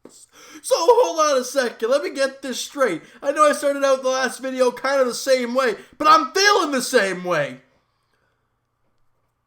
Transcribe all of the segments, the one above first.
So hold on a second, let me get this straight. I know I started out the last video kind of the same way, but I'm feeling the same way.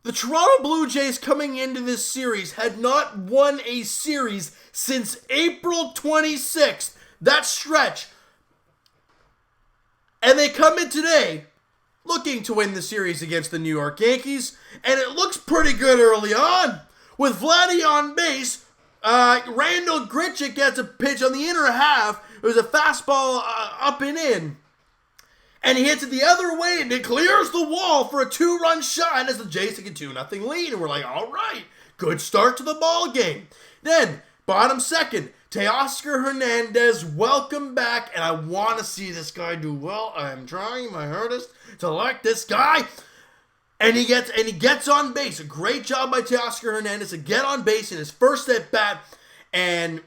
The Toronto Blue Jays coming into this series had not won a series since April 26th. That stretch. And they come in today looking to win the series against the New York Yankees, and it looks pretty good early on. With Vladdy on base, Randall Grichuk gets a pitch on the inner half. It was a fastball up and in. And he hits it the other way, and it clears the wall for a 2-run shot as the Jays take a 2-0 lead. And we're like, all right, good start to the ball game. Then, bottom second, Teoscar Hernandez, welcome back. And I want to see this guy do well. I'm trying my hardest to like this guy. And he gets on base. A great job by Teoscar Hernandez to get on base in his first at bat. And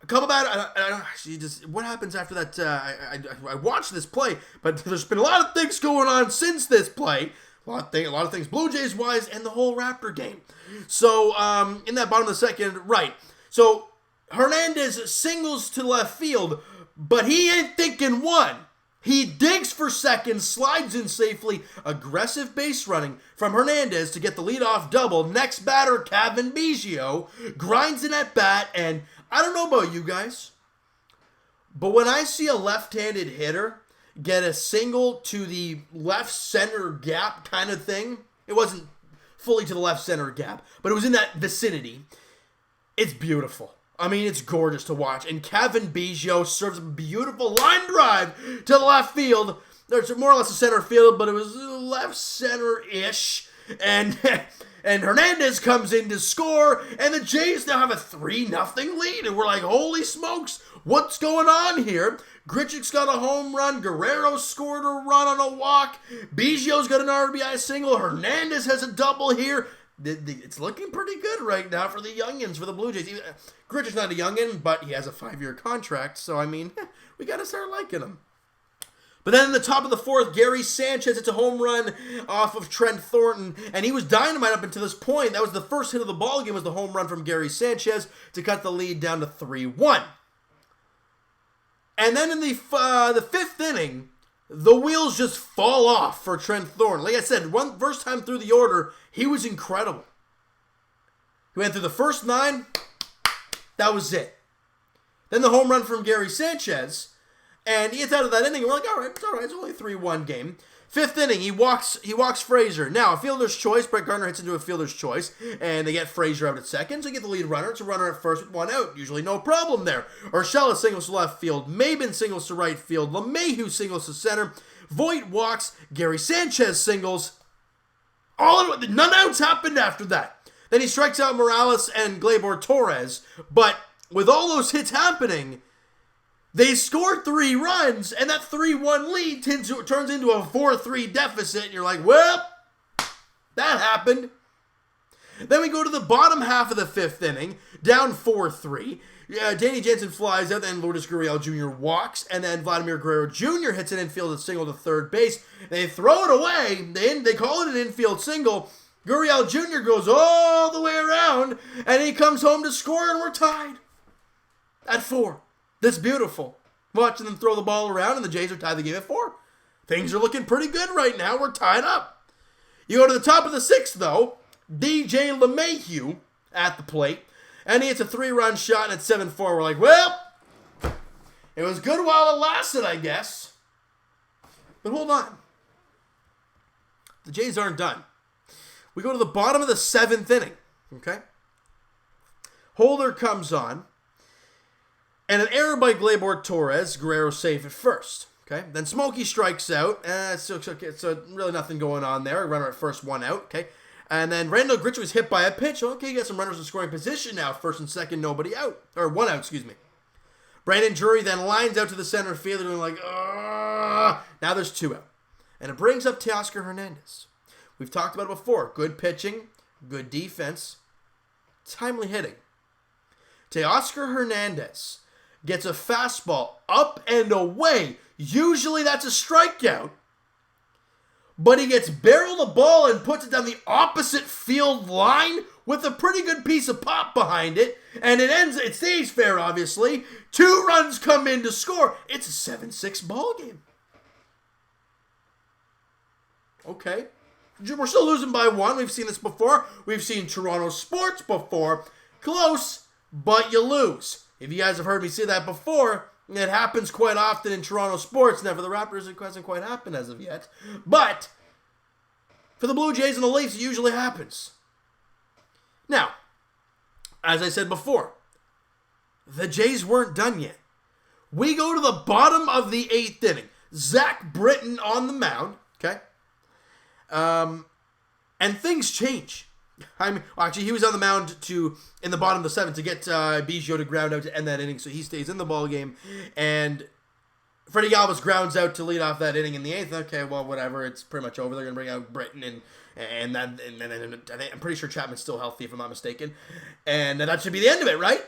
a couple what happens after that? I watched this play, but there's been a lot of things going on since this play. A lot of things Blue Jays wise, and the whole Raptor game. So in that bottom of the second, right. So Hernandez singles to left field, but he ain't thinking one. He digs for second, slides in safely, aggressive base running from Hernandez to get the leadoff double. Next batter, Cavan Biggio, grinds in at bat, and I don't know about you guys, but when I see a left-handed hitter get a single to the left center gap kind of thing, it wasn't fully to the left center gap, but it was in that vicinity, it's beautiful. I mean, it's gorgeous to watch. And Cavan Biggio serves a beautiful line drive to the left field. There's more or less a center field, but it was left center-ish. And Hernandez comes in to score, and the Jays now have a 3-0 lead. And we're like, holy smokes, what's going on here? Grichuk's got a home run. Guerrero scored a run on a walk. Biggio's got an RBI single. Hernandez has a double here. It's looking pretty good right now for the youngins, for the Blue Jays. Grichuk's not a youngin, but he has a 5-year contract, so, I mean, we got to start liking him. But then in the top of the fourth, Gary Sanchez hits a home run off of Trent Thornton, and he was dynamite up until this point. That was the first hit of the ball game, was the home run from Gary Sanchez to cut the lead down to 3-1. And then in the fifth inning, the wheels just fall off for Trent Thornton. Like I said, first time through the order, he was incredible. He went through the first 9. That was it. Then the home run from Gary Sanchez, and he gets out of that inning. We're like, all right, it's only a 3-1 game. Fifth inning, he walks Frazier. Now, a fielder's choice. Brett Gardner hits into a fielder's choice, and they get Frazier out at second, so they get the lead runner. It's a runner at first with 1 out. Usually no problem there. Urshela singles to left field. Maben singles to right field. LeMahieu singles to center. Voit walks. Gary Sanchez singles. None outs happened after that. Then he strikes out Morales and Gleyber Torres. But with all those hits happening, they scored 3 runs, and that 3-1 lead turns into a 4-3 deficit, and you're like, well, that happened. Then we go to the bottom half of the fifth inning, down 4-3. Danny Jansen flies out, then Lourdes Gurriel Jr. walks, and then Vladimir Guerrero Jr. hits an infield single to third base. They throw it away. They call it an infield single. Gurriel Jr. goes all the way around, and he comes home to score, and we're tied at 4. That's beautiful. Watching them throw the ball around, and the Jays are tied the game at 4. Things are looking pretty good right now. We're tied up. You go to the top of the 6th, though. DJ LeMahieu at the plate. And he hits a 3-run shot, and it's 7-4. We're like, well, it was good while it lasted, I guess. But hold on. The Jays aren't done. We go to the bottom of the 7th inning. Okay? Holder comes on. And an error by Gleyber Torres. Guerrero safe at first. Okay? Then Smokey strikes out. So really nothing going on there. Runner at first, 1 out. Okay? And then Randall Grichuk was hit by a pitch. Okay, you got some runners in scoring position now. First and second, nobody out. Or 1 out, excuse me. Brandon Drury then lines out to the center fielder and like, now there's 2 out. And it brings up Teoscar Hernandez. We've talked about it before. Good pitching, good defense, timely hitting. Teoscar Hernandez gets a fastball up and away. Usually that's a strikeout. But he gets barreled the ball and puts it down the opposite field line with a pretty good piece of pop behind it, and it stays fair, obviously. 2 runs come in to score. It's a 7-6 ball game. Okay. We're still losing by 1. We've seen this before. We've seen Toronto sports before. Close, but you lose. If you guys have heard me say that before, it happens quite often in Toronto sports. Now, for the Raptors, it hasn't quite happened as of yet. But for the Blue Jays and the Leafs, it usually happens. Now, as I said before, the Jays weren't done yet. We go to the bottom of the 8th inning. Zach Britton on the mound, okay? And things change. Actually, he was on the mound in the bottom of the 7th to get Biggio to ground out to end that inning, so he stays in the ball game. And Freddie Galvis grounds out to lead off that inning in the 8th. Okay, well, whatever. It's pretty much over. They're going to bring out Britton, and I'm pretty sure Chapman's still healthy, if I'm not mistaken. And that should be the end of it, right?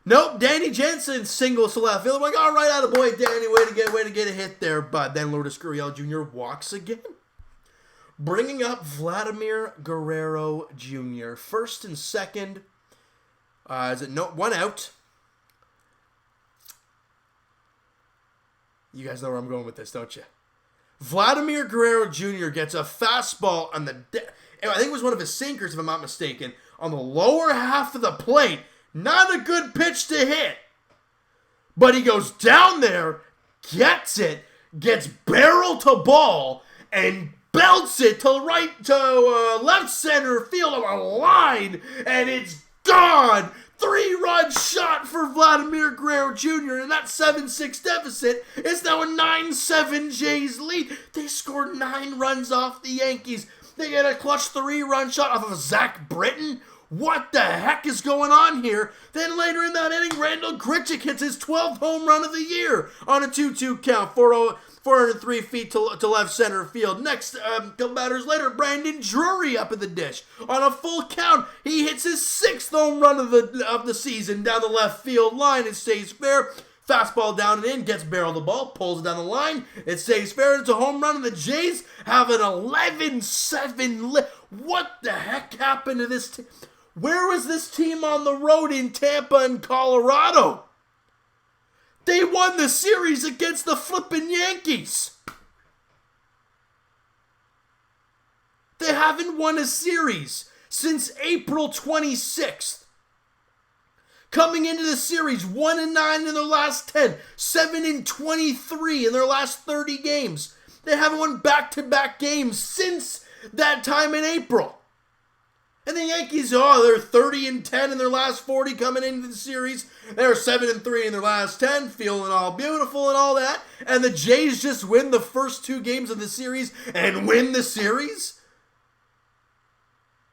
Nope, Danny Jansen singles to left field. I'm like, all right, attaboy, Danny, way to get a hit there. But then Lourdes Gurriel Jr. walks again. Bringing up Vladimir Guerrero Jr. First and second. One out. You guys know where I'm going with this, don't you? Vladimir Guerrero Jr. gets a fastball on I think it was one of his sinkers, if I'm not mistaken, on the lower half of the plate. Not a good pitch to hit. But he goes down there, gets it, gets barrel to ball, and belts it to left center field on a line, and it's gone. 3-run shot for Vladimir Guerrero Jr., and that 7-6 deficit is now a 9-7 Jays lead. They scored 9 runs off the Yankees. They get a clutch 3-run shot off of Zach Britton. What the heck is going on here? Then later in that inning, Randall Grichuk hits his 12th home run of the year on a 2-2 count, 403 feet to left center field. Next, couple batters later, Brandon Drury up in the dish. On a full count, he hits his 6th home run of the season down the left field line. It stays fair. Fastball down and in, gets barrel the ball, pulls it down the line. It stays fair. It's a home run, and the Jays have an 11-7 lead. What the heck happened to this team? Where was this team on the road in Tampa and Colorado? They won the series against the flippin' Yankees. They haven't won a series since April 26th. Coming into the series, 1-9 in their last 10, 7-23 in their last 30 games. They haven't won back-to-back games since that time in April. And the Yankees, they're 30-10 in their last 40 coming into the series. They're 7-3 in their last 10, feeling all beautiful and all that. And the Jays just win the first 2 games of the series and win the series?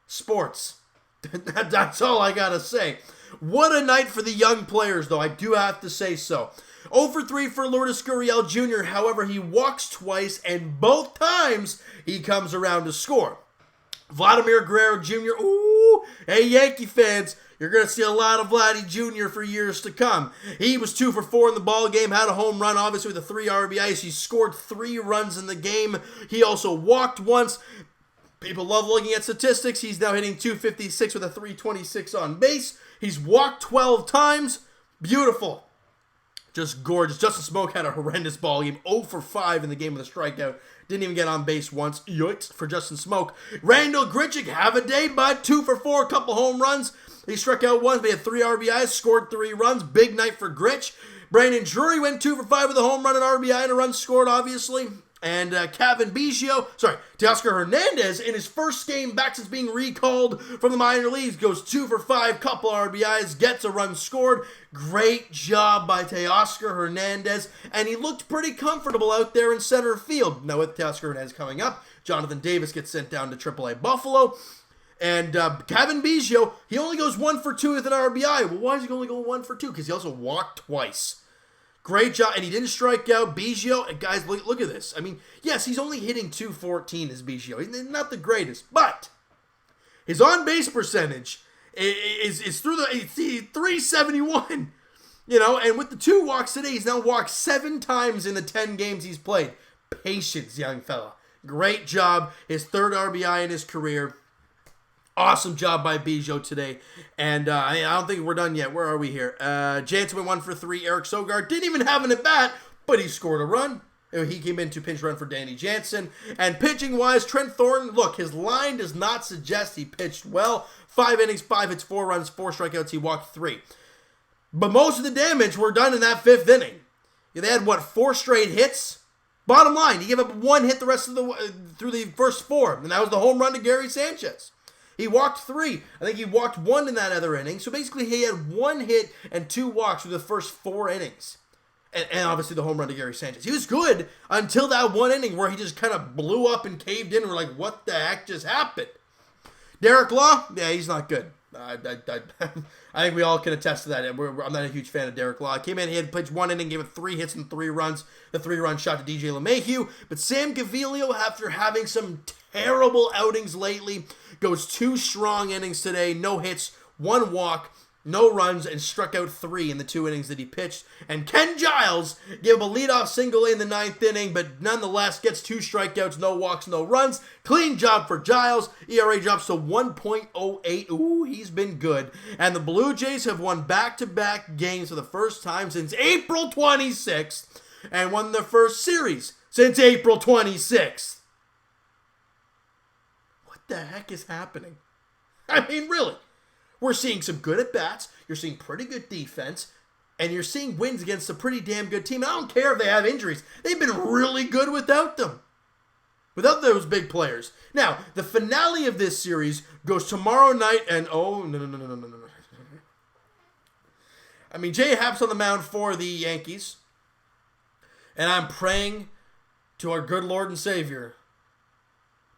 Sports. That's all I gotta say. What a night for the young players, though. I do have to say so. 0-for-3 for Lourdes Gurriel Jr. However, he walks twice, and both times he comes around to score. Vladimir Guerrero Jr. Ooh, hey Yankee fans, you're going to see a lot of Vladdy Jr. for years to come. He was 2-for-4 in the ball game, had a home run, obviously with the 3 RBIs. He scored 3 runs in the game. He also walked once. People love looking at statistics. He's now hitting .256 with a .326 on base. He's walked 12 times. Beautiful. Just gorgeous. Justin Smoke had a horrendous ball game. 0-for-5 in the game with a strikeout. Didn't even get on base once. Yikes for Justin Smoke. Randall Grichuk, have a day, bud. 2-for-4, couple home runs. He struck out once, but he had 3 RBIs, scored 3 runs. Big night for Grich. Brandon Drury went 2-for-5 with a home run, an RBI, and a run scored, obviously. And Teoscar Hernandez, in his first game back since being recalled from the minor leagues, goes 2-for-5, couple RBIs, gets a run scored. Great job by Teoscar Hernandez, and he looked pretty comfortable out there in center field. Now with Teoscar Hernandez coming up, Jonathan Davis gets sent down to AAA Buffalo. And Kevin Biggio, he only goes 1-for-2 with an RBI. Well, why is he only going 1-for-2? Because he also walked twice. Great job, and he didn't strike out. Biggio, and guys, look at this. I mean, yes, he's only hitting .214 as Biggio. He's not the greatest, but his on-base percentage is through the 371. You know, and with the 2 walks today, he's now walked 7 times in the 10 games he's played. Patience, young fella. Great job. His 3rd RBI in his career. Awesome job by Biggio today. And I don't think we're done yet. Where are we here? Jansen went 1 for 3. Eric Sogard didn't even have an at-bat, but he scored a run. He came in to pinch run for Danny Jansen. And pitching-wise, Trent Thornton, look, his line does not suggest he pitched well. 5 innings, 5 hits, 4 runs, 4 strikeouts. He walked 3. But most of the damage were done in that 5th inning. They had, 4 straight hits? Bottom line, he gave up 1 hit the rest of through the first 4. And that was the home run to Gary Sanchez. He walked 3. I think he walked 1 in that other inning. So basically, he had 1 hit and 2 walks through the first 4 innings. And obviously the home run to Gary Sanchez. He was good until that 1 inning where he just kind of blew up and caved in. We're like, what the heck just happened? Derek Law, yeah, he's not good. I think we all can attest to that. I'm not a huge fan of Derek Law. Came in, he had pitched 1 inning, gave it 3 hits and 3 runs. The 3-run shot to DJ LeMahieu. But Sam Gaviglio, after having some terrible outings lately, goes 2 strong innings today. No hits, 1 walk, no runs, and struck out 3 in the 2 innings that he pitched. And Ken Giles gave a leadoff single in the 9th inning, but nonetheless gets 2 strikeouts, no walks, no runs. Clean job for Giles. ERA drops to 1.08. Ooh, he's been good. And the Blue Jays have won back-to-back games for the first time since April 26th and won their first series since April 26th. What the heck is happening? I mean, really. We're seeing some good at-bats, you're seeing pretty good defense, and you're seeing wins against a pretty damn good team. I don't care if they have injuries. They've been really good without them. Without those big players. Now, the finale of this series goes tomorrow night, and no. I mean, Jay Happ's on the mound for the Yankees, and I'm praying to our good Lord and Savior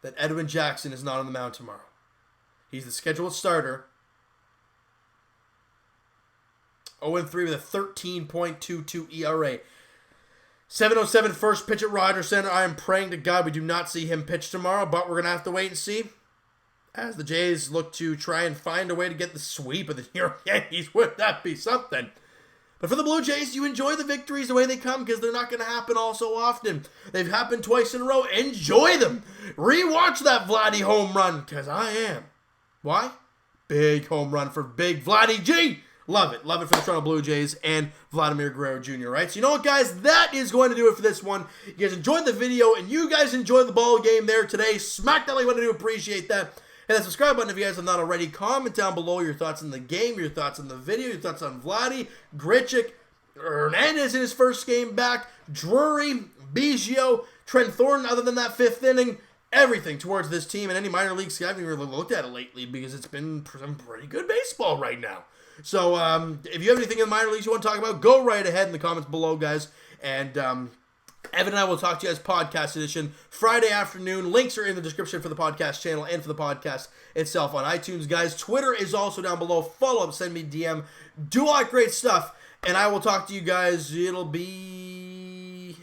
that Edwin Jackson is not on the mound tomorrow. He's the scheduled starter. 0-3 with a 13.22 ERA. 7:07 first pitch at Rogers Center. I am praying to God we do not see him pitch tomorrow, but we're going to have to wait and see as the Jays look to try and find a way to get the sweep of the New York Yankees. Would that be something? But for the Blue Jays, you enjoy the victories the way they come because they're not going to happen all so often. They've happened twice in a row. Enjoy them. Rewatch that Vladdy home run because I am. Why? Big home run for Big Vladdy G. Love it. Love it for the Toronto Blue Jays and Vladimir Guerrero Jr., right? So you know what, guys? That is going to do it for this one. You guys enjoyed the video, and you guys enjoyed the ball game there today. Smack that like button. I do appreciate that. And that subscribe button if you guys have not already. Comment down below your thoughts on the game, your thoughts on the video, your thoughts on Vladdy, Grichuk, Hernandez in his first game back, Drury, Biggio, Trent Thornton, other than that 5th inning. Everything towards this team and any minor league sky. I haven't really looked at it lately because it's been some pretty good baseball right now. So, if you have anything in the minor leagues you want to talk about, go right ahead in the comments below, guys. And Evan and I will talk to you guys podcast edition Friday afternoon. Links are in the description for the podcast channel and for the podcast itself on iTunes, guys. Twitter is also down below. Follow up, send me DM. Do all that great stuff. And I will talk to you guys. It'll be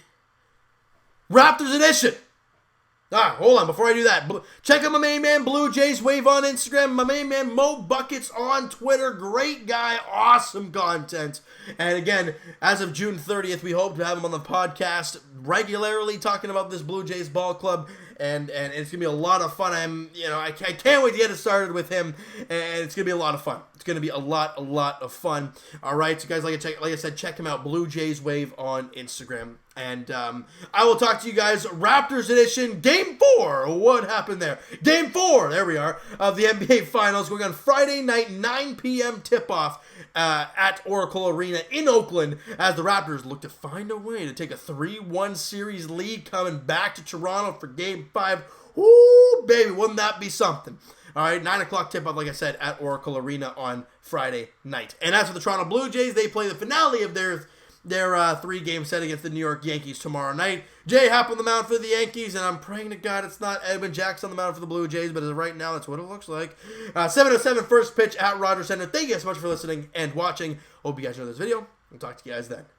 Raptors edition. Hold on. Before I do that, check out my main man, Blue Jays Wave on Instagram. My main man, Mo Buckets on Twitter. Great guy. Awesome content. And again, as of June 30th, we hope to have him on the podcast regularly talking about this Blue Jays ball club. And it's going to be a lot of fun. I can't wait to get it started with him. And it's going to be a lot of fun. It's going to be a lot of fun. All right. So, guys, like I said, check him out. Blue Jays Wave on Instagram. And I will talk to you guys. Raptors edition, Game 4. What happened there? Game 4, there we are, of the NBA Finals going on Friday night, 9 p.m. tip-off at Oracle Arena in Oakland as the Raptors look to find a way to take a 3-1 series lead coming back to Toronto for Game 5. Ooh, baby, wouldn't that be something? All right, 9 o'clock tip-off, like I said, at Oracle Arena on Friday night. And as for the Toronto Blue Jays, they play the finale of their 3-game set against the New York Yankees tomorrow night. Jay Happ on the mound for the Yankees, and I'm praying to God it's not Edwin Jackson on the mound for the Blue Jays, but as of right now, that's what it looks like. 7:07 first pitch at Rogers Center. Thank you guys so much for listening and watching. Hope you guys enjoyed this video. We'll talk to you guys then.